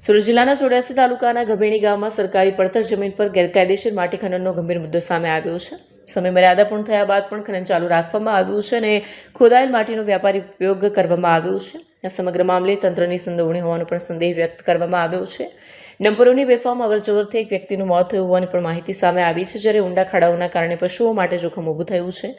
સુરત જિલ્લાના 84 તાલુકાના ગભેણી ગામમાં સરકારી પડતર જમીન પર ગેરકાયદેસર માટી ખનનનો ગંભીર મુદ્દો સામે આવ્યો છે. સમય મર્યાદા પૂર્ણ થયા બાદ પણ ખનન ચાલુ રાખવામાં આવ્યું છે અને ખોદાયેલ માટીનો વ્યાપારી ઉપયોગ કરવામાં આવ્યો છે. આ સમગ્ર મામલે તંત્રની સંડોવણી હોવાનો પણ સંદેહ વ્યક્ત કરવામાં આવ્યો છે. ડમ્પરોની બેફામ અવરજવરથી એક વ્યક્તિનું મોત થયું હોવાની પણ માહિતી સામે આવી છે, જ્યારે ઊંડા ખાડાઓના કારણે પશુઓ માટે જોખમ ઊભું થયું છે.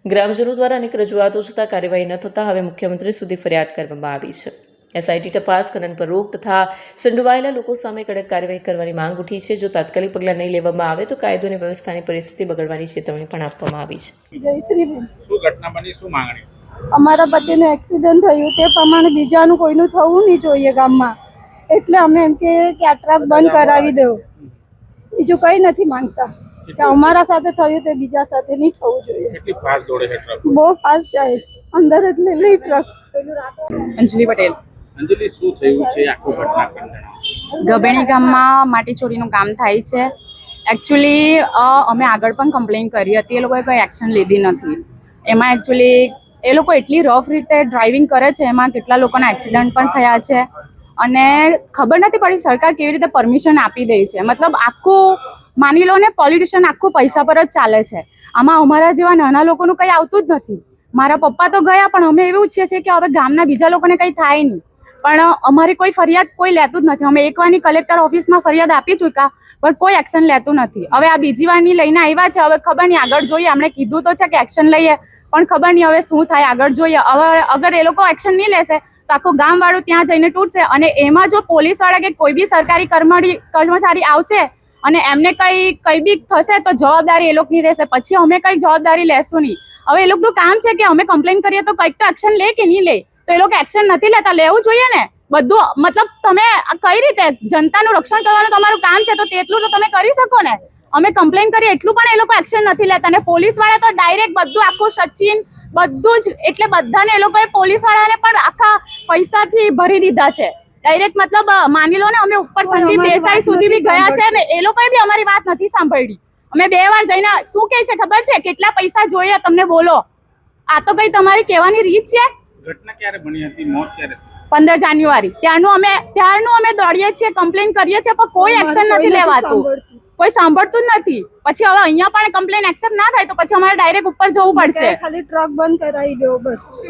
ગ્રામજનો દ્વારા અનેક રજૂઆતો છતાં કાર્યવાહી ન થતાં હવે મુખ્યમંત્રી સુધી ફરિયાદ કરવામાં આવી છે. એસઆઈટી તપાસ, ખનન પર રોક તથા સંડોવાયેલા લોકો સામે કડક કાર્યવાહી કરવાની માંગ ઉઠી છે. જો તાત્કાલિક પગલાં નહીં લેવામાં આવે તો કાયદો અને વ્યવસ્થાની પરિસ્થિતિ બગડવાની ચેતવણી પણ આપવામાં આવી છે. શું ઘટના બની, શું માંગણી? અમારા પતિને એક્સિડન્ટ થયું તે પ્રમાણે બીજાનું કોઈનું થવું નહીં જોઈએ ગામમાં, એટલે અમે એમ કે આ ટ્રક બંધ કરાવી દો. બીજું કંઈ નથી માંગતા કે અમારા સાથે થયું તે બીજા સાથે નહીં થવું જોઈએ. કેટલી ફાસ્ટ દોડે છે ટ્રક? બહુ ફાસ્ટ જાય, અંદર એટલે લઈ ટ્રક. અંજલિ પટેલ. અંજલિ, શું થયું છે આખું ઘટના? ગભેણી ગામમાં માટી ચોરીનું કામ થાય છે. એકચ્યુઅલી અમે આગળ પણ કમ્પ્લેન કરી હતી, એ લોકોએ કંઈ એક્શન લીધી નથી. એમાં એકચ્યુઅલી એ લોકો એટલી રફ રીતે ડ્રાઇવિંગ કરે છે, એમાં કેટલા લોકોના એક્સિડન્ટ પણ થયા છે અને ખબર નથી પડી સરકાર કેવી રીતે પરમિશન આપી દે છે. મતલબ આખું માની લો ને, પોલિટિશિયન આખું પૈસા પર જ ચાલે છે. આમાં અમારા જેવા નાના લોકોનું કંઈ આવતું જ નથી. મારા પપ્પા તો ગયા, પણ અમે એવું ઈચ્છીએ છીએ કે હવે ગામના બીજા લોકોને કંઈ થાય નહીં, પણ અમારી કોઈ ફરિયાદ કોઈ લેતું જ નથી. અમે એકવારની કલેક્ટર ઓફિસમાં ફરિયાદ આપી ચૂક્યા, પણ કોઈ એક્શન લેતું નથી. હવે આ બીજી વારની લઈને આવ્યા છે, હવે ખબર નહીં આગળ જોઈએ. અમને કીધું તો છે કે એક્શન લઈએ, પણ ખબર નહીં હવે શું થાય આગળ જોઈએ. હવે અગર એ લોકો એક્શન નહીં લેશે તો આખું ગામવાળું ત્યાં જઈને તૂટશે, અને એમાં જો પોલીસવાળા કે કોઈ બી સરકારી કર્મચારી આવશે અને એમને કંઈ બી થશે તો જવાબદારી એ લોકોની રહેશે. પછી અમે કંઈ જવાબદારી લેશું નહીં. હવે એ લોકોનું કામ છે કે અમે કમ્પ્લેન કરીએ તો કંઈક તો એક્શન લે કે નહીં લે, તો એ લોકો એક્શન નથી લેતા. લેવું જોઈએ ને બધું. મતલબ તમે કઈ રીતે જનતાનું રક્ષણ કરવાનું તમારું કામ છે, તો તેટલું તો તમે કરી શકો ને. અમે કમ્પ્લેન કરીએ એટલું પણ એ લોકો એક્શન નથી લેતા. અને પોલીસવાળા તો ડાયરેક્ટ બધું આખું સચિન બધું જ, એટલે બધાને એ લોકોએ પોલીસવાળાને પણ આખા પૈસાથી ભરી દીધા છે ડાયરેક્ટ. મતલબ માની લો ને, અમે ઉપર સંદીપ દેસાઈ સુધી બી ગયા છે ને એ લોકોએ બી અમારી વાત નથી સાંભળી. અમે 2 વાર જઈને શું કહે છે ખબર છે, કેટલા પૈસા જોઈએ તમને બોલો. આ તો કઈ તમારી કહેવાની રીત છે? ઘટના ક્યારે બની હતી? મોત ક્યારે? 15 જાન્યુઆરી. ત્યારનું અમે દોડીએ છીએ, કમ્પ્લેન કરીએ છીએ, પણ કોઈ એક્શન નથી લેવાતું, કોઈ સાંભળતું જ નથી. પછી હવે અહીંયા પણ કમ્પ્લેન એક્સેપ્ટ ના થાય તો પછી અમારે ડાયરેક્ટ ઉપર જવું પડશે. ખાલી ટ્રક બંધ કરાવી દો બસ.